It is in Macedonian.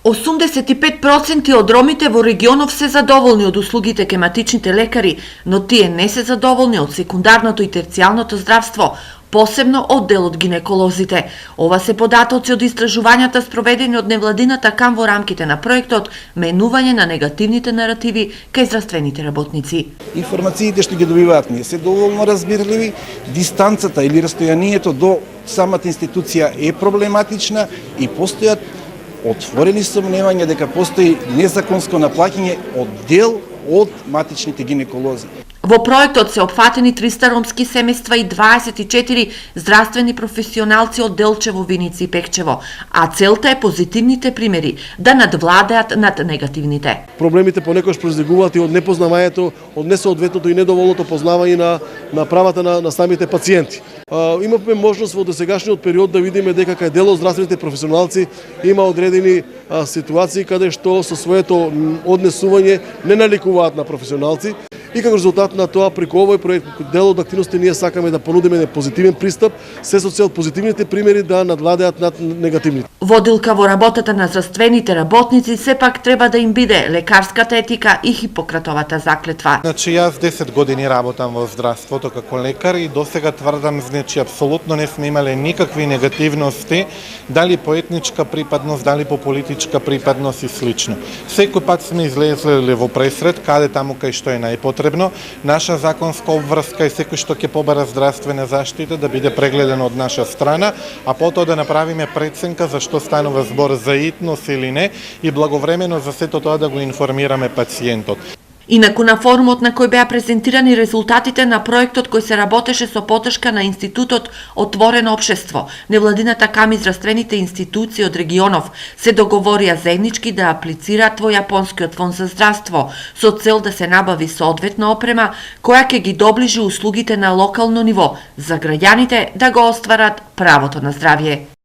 85% од ромите во регионов се задоволни од услугите кај матичните лекари, но тие не се задоволни од секундарното и терцијалното здравство, посебно од делот гинеколозите. Ова се податоци од истражувањата спроведени од невладината КАМ во рамките на проектот менување на негативните наративи кај здравствените работници. Информациите што ги добиваат не се доволно разбирливи, дистанцата или растојанието до самата институција е проблематична и постојат отворени сомневања дека постои незаконско наплаќање од дел од матичните гинеколози. Во проектот се опфатени 300 ромски семејства и 24 здравствени професионалци од Делчево, Виница и Пекчево, а целта е позитивните примери да надвладеат над негативните. Проблемите понекогаш произлегуваат и од непознавањето, од несоодветното и недоволното познавање на правата на самите пациенти. Имавме можност во досегашниот период да видиме дека кај дел од здравствените професионалци има одредени ситуации каде што со своето однесување не наликуваат на професионалци. И како резултат на тоа, преку овој проект, дел од активности, ние сакаме да понудиме позитивен пристап, се со цел позитивните примери да надвладеат над негативните. Водилка во работата на здравствените работници сепак треба да им биде лекарската етика и Хипократовата заклетва. Значи, јас 10 години работам во здравството како лекар и досега тврдам, значи, апсолутно не сме имале никакви негативности, дали по етничка припадност, дали по политичка припадност и слично. Секој пат сме излезле во пресред, каде таму кај што е најпотребно. Наша законска обврска е секој што ќе побара здравствена заштита да биде прегледен од наша страна, а потоа да направиме преценка за што станува збор за итнос или не и благовремено за сето тоа да го информираме пациентот. Инаку на форумот на кој беа презентирани резултатите на проектот кој се работеше со поддршка на Институтот Отворено општество, невладината КАМ и здравствените институции од регионов се договорија заеднички да аплицираат во Јапонскиот фонд за здравство со цел да се набави соодветна опрема која ќе ги доближи услугите на локално ниво за граѓаните да го остварат правото на здравје.